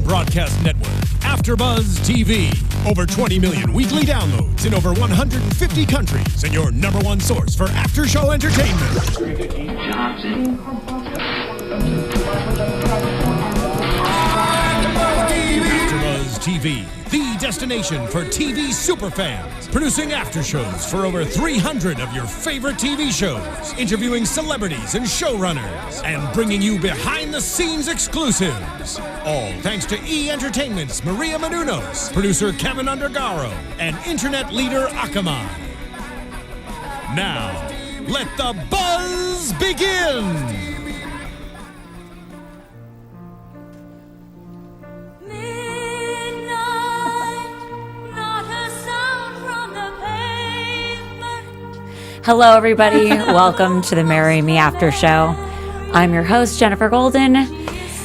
broadcast network, AFTERBUZZ TV. Over 20 million weekly downloads in over 150 countries, and your number one source for after-show entertainment. AFTERBUZZ TV, the destination for TV superfans. Producing after shows for over 300 of your favorite TV shows. Interviewing celebrities and showrunners. And bringing you behind-the-scenes exclusives. All thanks to E! Entertainment's Maria Menounos, producer Kevin Undergaro, and internet leader Akamai. Now, let the buzz begin! Hello, everybody. Welcome to the Marry Me After Show. I'm your host, Jenifer Golden,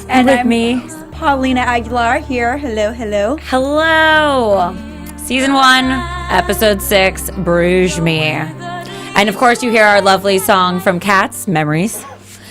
and with me, Paulina Aguilar here. Hello, hello. Hello. Season 1, Episode 6, Bruges Me. And of course, you hear our lovely song from Cats, Memories.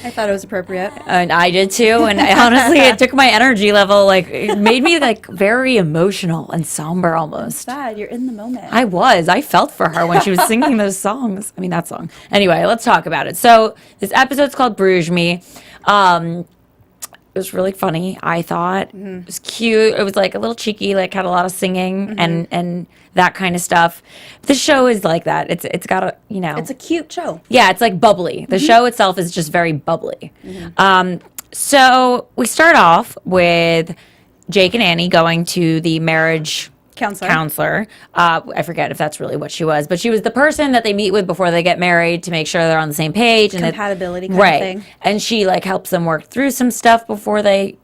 I thought it was appropriate. And I did too. And honestly, it took my energy level, it made me very emotional and somber almost. Sad, you're in the moment. I felt for her when she was singing those songs. I mean, that song. Anyway, let's talk about it. So this episode's called Bruges Me. It was really funny, I thought. Mm-hmm. It was cute. It was a little cheeky, had a lot of singing and that kind of stuff. This show is like that. It's got a, It's a cute show. Yeah, it's bubbly. The show itself is just very bubbly. Mm-hmm. So we start off with Jake and Annie going to the marriage counselor. I forget if that's really what she was, but she was the person that they meet with before they get married to make sure they're on the same page. Compatibility kind of thing. And she helps them work through some stuff before they,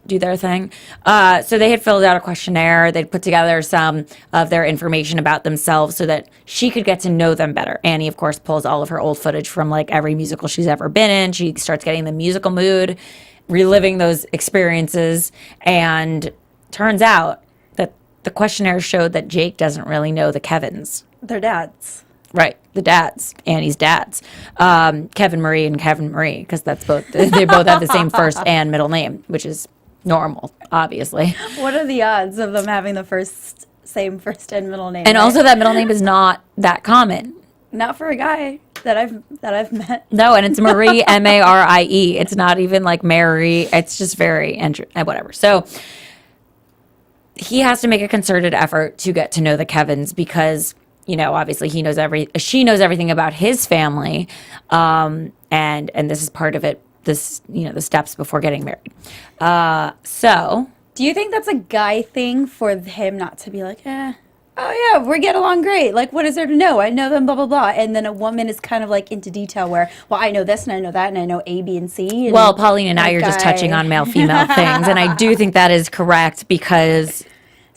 do their thing. So they had filled out a questionnaire. They'd put together some of their information about themselves so that she could get to know them better. Annie, of course, pulls all of her old footage from every musical she's ever been in. She starts getting the musical mood, reliving those experiences, and turns out the questionnaire showed that Jake doesn't really know the Kevins. Their dads. Right, the dads, Annie's dads. Kevin Marie and Kevin Marie, because they both have the same first and middle name, which is normal, obviously. What are the odds of them having the same first and middle name? And also that middle name is not that common. Not for a guy that I've met. No, and it's Marie, Marie. It's not even Mary. It's just very whatever. So he has to make a concerted effort to get to know the Kevins because, obviously she knows everything about his family. And this is part of it, the steps before getting married. So do you think that's a guy thing for him not to be oh yeah, we get along great. What is there to know? I know them, blah, blah, blah. And then a woman is kind of into detail where, well, I know this and I know that and I know A, B, and C. And well, Paulina, now you're just touching on male-female things. And I do think that is correct because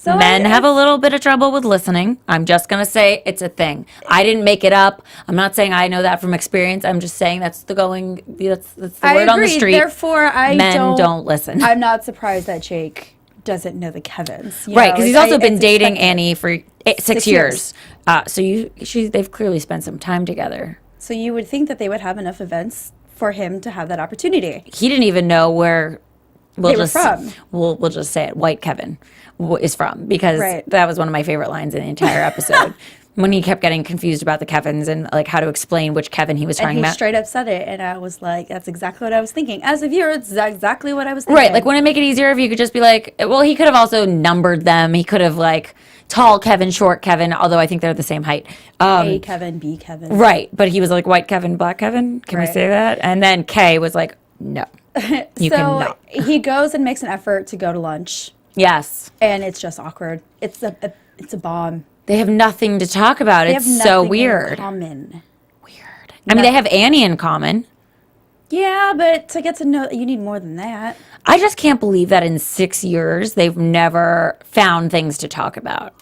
men have a little bit of trouble with listening. I'm just going to say it's a thing. I didn't make it up. I'm not saying I know that from experience. I'm just saying that's the word on the street. Therefore, men don't listen. I'm not surprised that Jake doesn't know the Kevins. Right, because he's also been dating Annie for 6 years. So they've clearly spent some time together. So you would think that they would have enough events for him to have that opportunity. He didn't even know where they were from. We'll just say it. White Kevin is from, because that was one of my favorite lines in the entire episode. When he kept getting confused about the Kevins and how to explain which Kevin he was talking about. And he straight up said it, and I was like, that's exactly what I was thinking. As a viewer, it's exactly what I was thinking. Right, wouldn't it make it easier if you could just be well, he could have also numbered them. He could have tall Kevin, short Kevin, although I think they're the same height. A Kevin, B Kevin. Right, but he was white Kevin, black Kevin. Can we say that? And then K was no, you cannot. He goes and makes an effort to go to lunch. Yes. And it's just awkward. It's a bomb. They have nothing to talk about. It's so weird. In common. Weird. I mean, they have Annie in common. Yeah, but to get to know, you need more than that. I just can't believe that in 6 years they've never found things to talk about.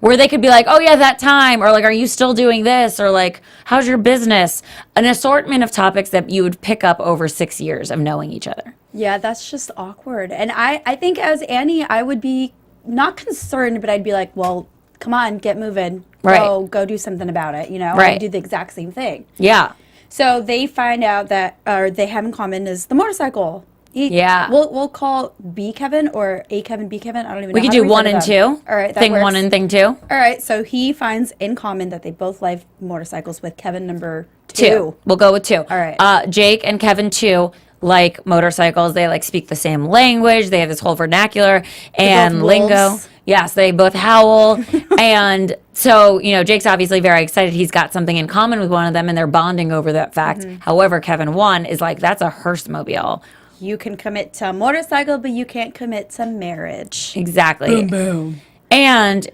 Where they could be oh yeah, that time, or are you still doing this, or how's your business? An assortment of topics that you would pick up over 6 years of knowing each other. Yeah, that's just awkward. And I think as Annie, I would be not concerned, but I'd be well, come on, get moving. Right. Go do something about it, Right. I do the exact same thing. Yeah. So they find out that, or they have in common is the motorcycle. Yeah. We'll call B Kevin or A Kevin, B Kevin. I don't even know. We could How do we 1 set it and up? 2. All right. That Thing works. 1 and thing 2. All right. So he finds in common that they both like motorcycles with Kevin number 2. 2. We'll go with 2. All right. Jake and Kevin 2 like motorcycles. They like speak the same language. They have this whole vernacular and both lingo. wolves. Yes, they both howl. And so, Jake's obviously very excited. He's got something in common with one of them and they're bonding over that fact. Mm-hmm. However, Kevin 1 is like, that's a hearse mobile. You can commit to a motorcycle, but you can't commit to marriage. Exactly. Boom, boom. And,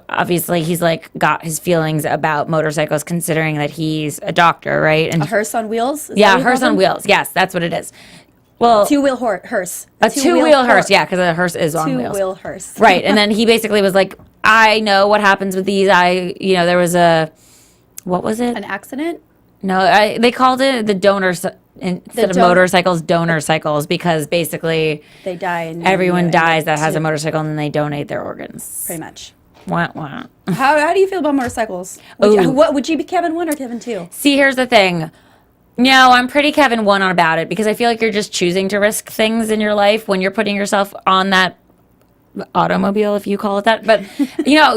obviously he's like got his feelings about motorcycles considering that he's a doctor, right? And A hearse on wheels? Is that yeah, what you hearse call on them? wheels. Yes, that's what it is. Well, Two-wheel hearse. a two-wheel hearse. Yeah, because a hearse is on wheels. Two-wheel hearse. Right. And then he basically was like, I know what happens with these. There was what was it? An accident? No, they called it the donors instead of motorcycles, donor cycles, because basically They die. And everyone dies that has a motorcycle and then they donate their organs. Pretty much. Wah, wah. How do you feel about motorcycles? Would you be Kevin 1 or Kevin 2? See, here's the thing. No, I'm pretty Kevin 1 on about it because I feel like you're just choosing to risk things in your life when you're putting yourself on that automobile, if you call it that. But,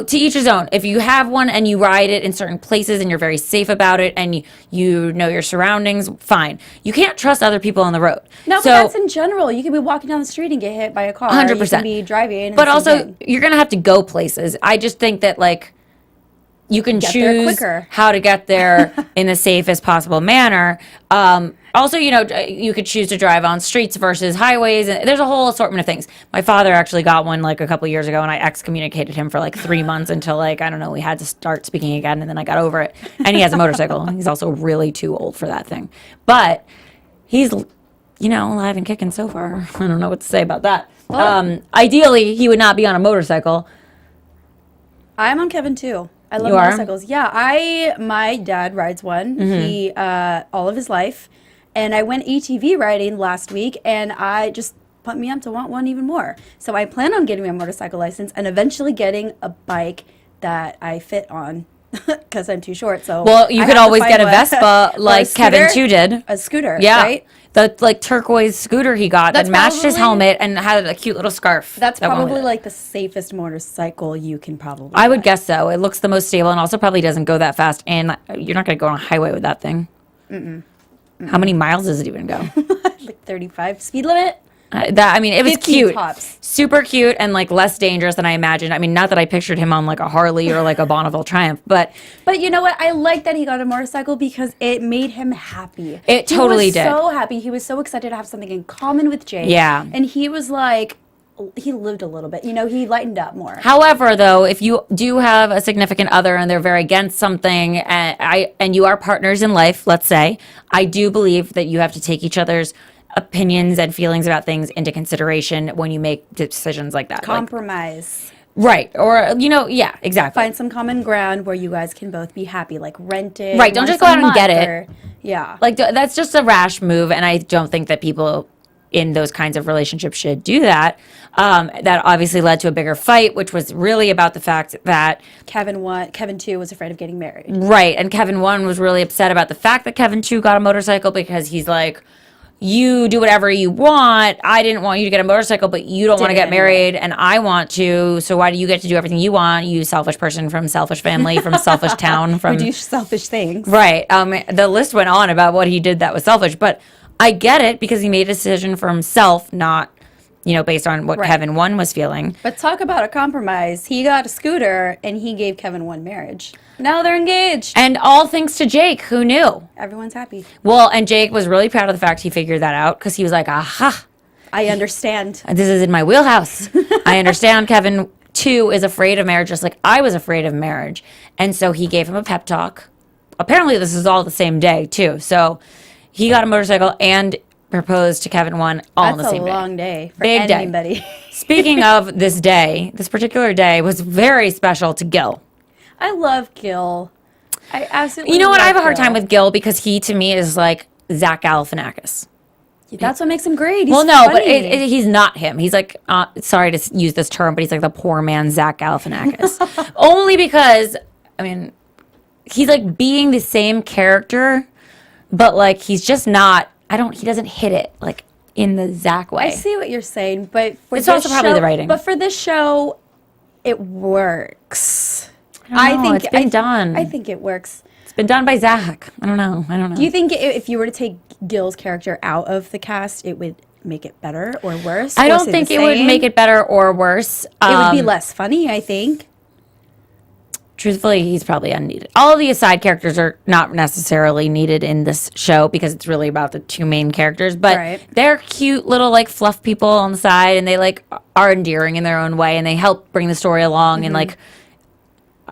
to each his own. If you have one and you ride it in certain places and you're very safe about it and you know your surroundings, fine. You can't trust other people on the road. No, but that's in general. You could be walking down the street and get hit by a car. 100%. You can be driving. But also, you're going to have to go places. I just think that, you can Get there choose quicker. how to get there in the safest possible manner. Also, you could choose to drive on streets versus highways. And there's a whole assortment of things. My father actually got one a couple years ago, and I excommunicated him for 3 months until I don't know, we had to start speaking again, and then I got over it. And he has a motorcycle. He's also really too old for that thing. But he's, alive and kicking so far. I don't know what to say about that. Ideally, he would not be on a motorcycle. I'm on Kevin 2. I love You are? motorcycles. Yeah, my dad rides one. He all of his life, and I went ATV riding last week, and I just put me up to want one even more. So I plan on getting my motorcycle license and eventually getting a bike that I fit on because I'm too short. So Well, you I could have to always find get a one. Vespa Or like a Kevin scooter. 2 did. A scooter, Yeah. right? The turquoise scooter he got That's that matched his probably- helmet and had a cute little scarf. That's that went with probably it. the safest motorcycle you can probably I would buy. guess so. It looks the most stable and also probably doesn't go that fast. And you're not going to go on a highway with that thing. How many miles does it even go? 35 speed limit. It was 50 cute. tops. Super cute and less dangerous than I imagined. Not that I pictured him on a Harley or a Bonneville Triumph, but But you know what? I like that he got a motorcycle because it made him happy. It totally did. He was so happy. He was so excited to have something in common with Jake. Yeah. And he was he lived a little bit. He lightened up more. however, though, if you do have a significant other and they're very against something, and you are partners in life, let's say, I do believe that you have to take each other's opinions and feelings about things into consideration when you make decisions like that. Compromise. Right. Or, yeah, exactly. Find some common ground where you guys can both be happy, rent it. Right, don't once just go a out and get month it. or- yeah. That's just a rash move, and I don't think that people in those kinds of relationships should do that. That obviously led to a bigger fight, which was really about the fact that Kevin 2 was afraid of getting married. right, and Kevin 1 was really upset about the fact that Kevin 2 got a motorcycle because he's like, you do whatever you want. I didn't want you to get a motorcycle, but you don't want to Did it get married, and I want to. So why do you get to do everything you want? You selfish person from selfish family, from selfish town, from We do selfish things. right. The list went on about what he did that was selfish, but I get it because he made a decision for himself, not based on what Right. Kevin 1 was feeling. But talk about a compromise. He got a scooter and he gave Kevin 1 marriage. Now they're engaged. And all thanks to Jake, who knew. Everyone's happy. Well, and Jake was really proud of the fact he figured that out because he was like, aha, I understand. this is in my wheelhouse. I understand Kevin 2 is afraid of marriage just like I was afraid of marriage. And so he gave him a pep talk. Apparently this is all the same day too. So he got a motorcycle and proposed to Kevin 1 all on the That's a same day. long day for Big day. anybody. Speaking of this day, this particular day was very special to Gil. I love Gil. I absolutely You know what? I have a love hard Gil. time with Gil because he, to me, is like Zach Galifianakis. That's what makes him great. He's Well, no, but funny. he's not him. He's like, sorry to use this term, but he's like the poor man Zach Galifianakis. Only because, he's like being the same character, but like he's just not, he doesn't hit it like in the Zach way. I see what you're saying, but for It's this also probably show, the writing. But for this show, it works. I don't know. It's been done. I think it works. It's been done by Zach. I don't know. Do you think if you were to take Gil's character out of the cast, it would make it better or worse? I don't think it would make it better or worse. It would be less funny, I think. Truthfully, he's probably unneeded. All of the aside characters are not necessarily needed in this show because it's really about the two main characters. But they're cute little like fluff people on the side, and they like are endearing in their own way, and they help bring the story along. And like,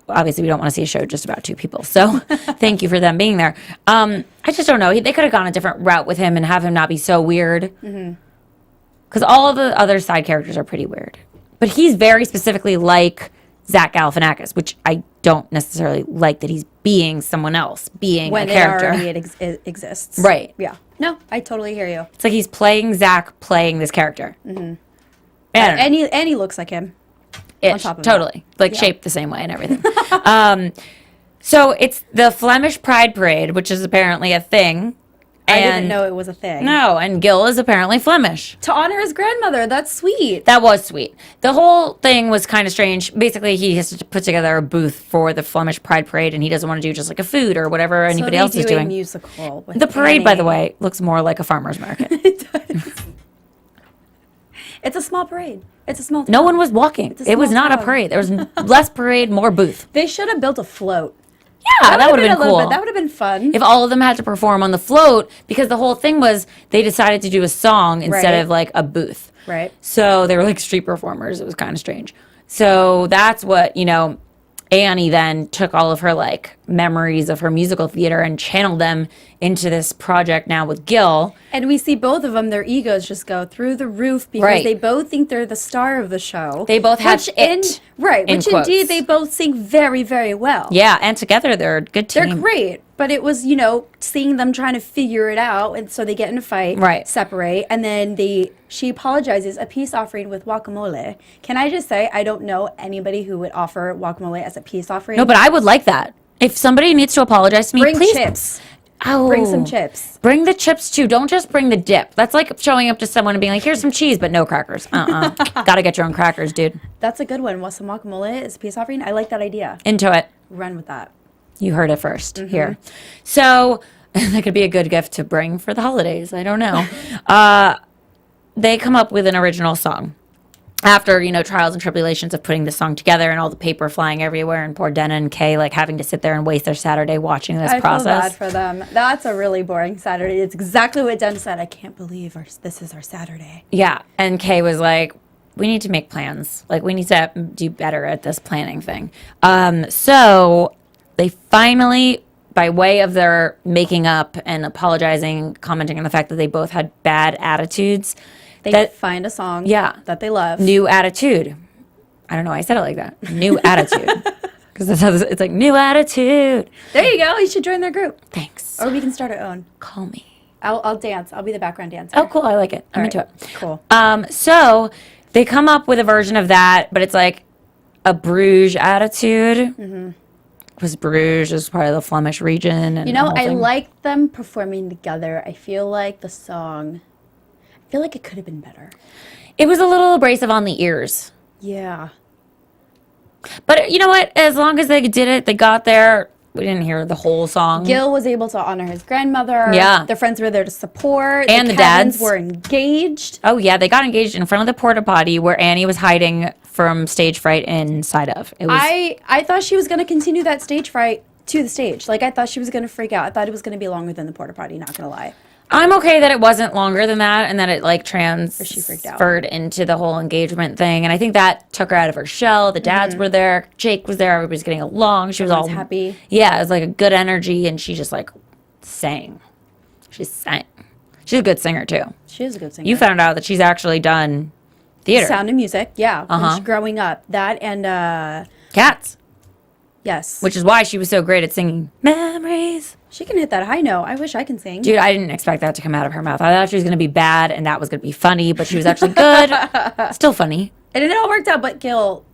obviously, we don't want to see a show just about two people. So thank you for them being there. I just don't know. They could have gone a different route with him and have him not be so weird. Because all of the other side characters are pretty weird. But he's very specificically like Zach Galifianakis, which I don't necessarily like that he's being someone else, being when a character. When it already exists. Right. Yeah. No, I totally hear you. It's like he's playing Zach, playing this character. And he looks like him. Ish, on top of totally. Like shaped the same way and everything. So it's the Flemish Pride Parade, which is apparently a thing. I didn't know it was a thing. No, and Gil is apparently Flemish. To honor his grandmother. That's sweet. That was sweet. The whole thing was kind of strange. Basically, he has to put together a booth for the Flemish Pride Parade, and he doesn't want to do just like a food or whatever anybody else is doing. A musical with the parade, Annie. by the way, looks more like a farmer's market. It does. It's a small parade. It's a small town. No one was walking. It was not a parade. There was less parade, more booth. They should have built a float. Yeah, that would have been cool. That would have been fun. If all of them had to perform on the float, because the whole thing was they decided to do a song instead of like a booth. Right. So they were like street performers. It was kind of strange. So that's what, Annie then took all of her like memories of her musical theater and channeled them into this project now with Gil. And we see both of them, their egos just go through the roof because they both think they're the star of the show. They both have it. Which indeed they both sing very, very well. Yeah, and together they're a good team. They're great. But it was, seeing them trying to figure it out, and so they get in a fight, separate, and then she apologizes, a peace offering with guacamole. Can I just say, I don't know anybody who would offer guacamole as a peace offering. No, but I would like that. If somebody needs to apologize to me, bring please. Chips. Oh, bring some chips. Bring the chips too. Don't just bring the dip. That's like showing up to someone and being like, here's some cheese, but no crackers. Gotta get your own crackers, dude. That's a good one. Some guacamole is a peace offering. I like that idea. Into it. Run with that. You heard it first here. So that could be a good gift to bring for the holidays. I don't know. They come up with an original song. After, trials and tribulations of putting this song together and all the paper flying everywhere and poor Denna and Kay like having to sit there and waste their Saturday watching this process. I feel bad for them. That's a really boring Saturday. It's exactly what Denna said. I can't believe this is our Saturday. Yeah. And Kay was like, we need to make plans. Like, we need to do better at this planning thing. So they finally, by way of their making up and apologizing, commenting on the fact that they both had bad attitudes, they find a song that they love. New attitude. I don't know why I said it like that. New attitude. Because that's how it's like, new attitude. There you go. You should join their group. Thanks. Or we can start our own. Call me. I'll dance. I'll be the background dancer. Oh, cool. I like it. I'm into it. Cool. So they come up with a version of that, but it's like a Bruges attitude. Because Bruges is part of the Flemish region. And I like them performing together. I feel like the song, it could have been better. It was a little abrasive on the ears. Yeah. But you know what? As long as they did it, they got there. We didn't hear the whole song. Gil was able to honor his grandmother. Yeah. Their friends were there to support. And the dads dads were engaged. Oh, yeah. They got engaged in front of the porta potty where Annie was hiding from stage fright inside of. It was. I thought she was going to continue that stage fright to the stage. Like, I thought she was going to freak out. I thought it was going to be longer than the porta potty, not going to lie. I'm okay that it wasn't longer than that and that it like she freaked out. transferred into the whole engagement thing. And I think that took her out of her shell. The dads were there. Jake was there. Everybody's getting along. She was all happy. Yeah, it was like a good energy. And she just like sang. She sang. She's a good singer too. She is a good singer. You found out that she's actually done theater. Sound and Music, yeah. When she's growing up. That and Cats. Yes. Which is why she was so great at singing Memories. She can hit that high note. I wish I can sing. Dude, I didn't expect that to come out of her mouth. I thought she was going to be bad and that was going to be funny, but she was actually good. Still funny. And it all worked out, but Gil,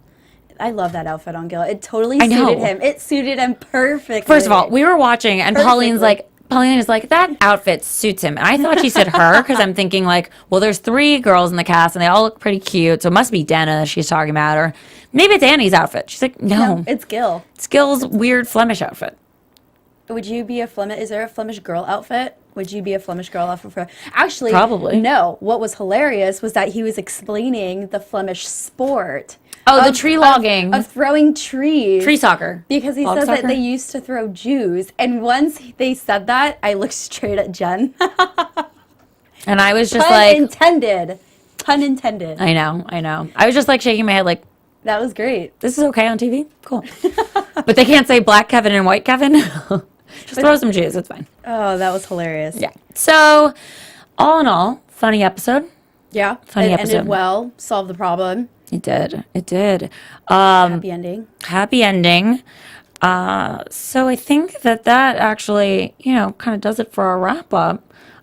I love that outfit on Gil. It totally suited him. It suited him perfectly. First of all, we were watching and Pauline's like, Paulina's like, that outfit suits him. And I thought she said her because I'm thinking like, well, there's 3 girls in the cast and they all look pretty cute. So it must be Dana she's talking about. Or maybe it's Annie's outfit. She's like, no. It's Gil. It's Gil's weird Flemish outfit. Would you be a Flemish? Is there a Flemish girl outfit? Would you be a Flemish girl outfit for? Actually, probably. No. What was hilarious was that he was explaining the Flemish sport. Oh, the tree logging. Of throwing trees. Tree soccer. Because he says that they used to throw Jews. And once they said that, I looked straight at Jen. And I was just Pun like. intended. Pun intended. I know. I was just like shaking my head like. That was great. This is okay on TV? Cool. But they can't say black Kevin and white Kevin? Just throw some Jews. It's fine. Oh, that was hilarious. Yeah. So, all in all, funny episode. Yeah. Funny it episode. Ended well. Solved the problem. It did. Happy ending. Happy ending. So I think that actually, kind of does it for our wrap up.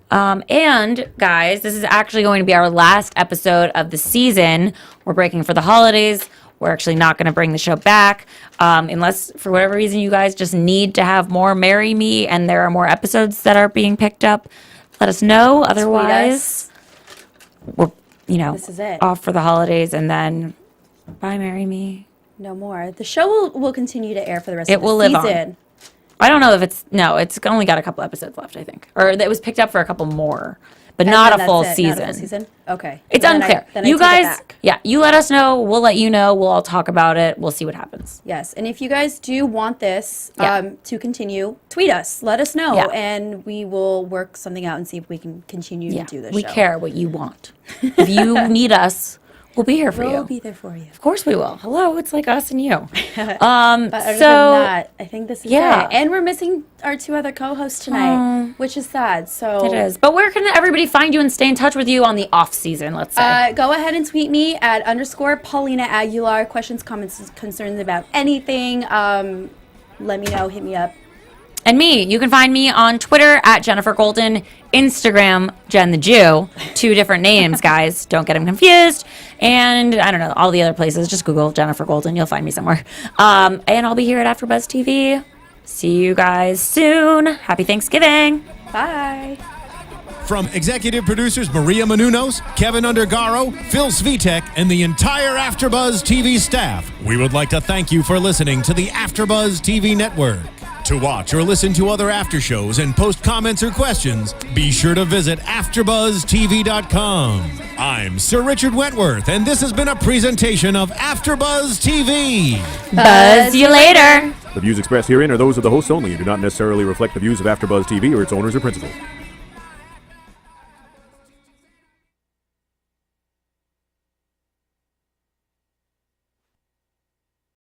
And guys, this is actually going to be our last episode of the season. We're breaking for the holidays. We're actually not going to bring the show back unless, for whatever reason, you guys just need to have more Marry Me and there are more episodes that are being picked up. Let us know. Otherwise, we're, this is it. Off for the holidays and then bye, Marry Me. No more. The show will continue to air for the rest of the season. It will live on. I don't know if it's only got a couple episodes left, I think. Or it was picked up for a couple more. But not a full season. Not a full season? Okay. It's unclear. You guys, you let us know. We'll let you know. We'll all talk about it. We'll see what happens. Yes. And if you guys do want this to continue, tweet us. Let us know. Yeah. And we will work something out and see if we can continue to do this We show. care what you want. If you need us, we'll be here for you. We'll be there for you. Of course we will. Hello, it's like us and you. But other than that, I think this is it. And we're missing our 2 other co-hosts tonight, which is sad. So it is. But where can everybody find you and stay in touch with you on the off season, let's say? Go ahead and tweet me at _Paulina Aguilar. Questions, comments, concerns about anything. Let me know. Hit me up. And me, you can find me on Twitter at Jenifer Golden, Instagram, Jen the Jew. 2 different names, guys. Don't get them confused. And I don't know, all the other places. Just Google Jenifer Golden. You'll find me somewhere. And I'll be here at AfterBuzz TV. See you guys soon. Happy Thanksgiving. Bye. From executive producers Maria Menounos, Kevin Undergaro, Phil Svitek, and the entire AfterBuzz TV staff, we would like to thank you for listening to the AfterBuzz TV network. To watch or listen to other after shows and post comments or questions, be sure to visit AfterBuzzTV.com. I'm Sir Richard Wentworth, and this has been a presentation of AfterBuzz TV. Buzz you later. The views expressed herein are those of the hosts only and do not necessarily reflect the views of AfterBuzz TV or its owners or principals.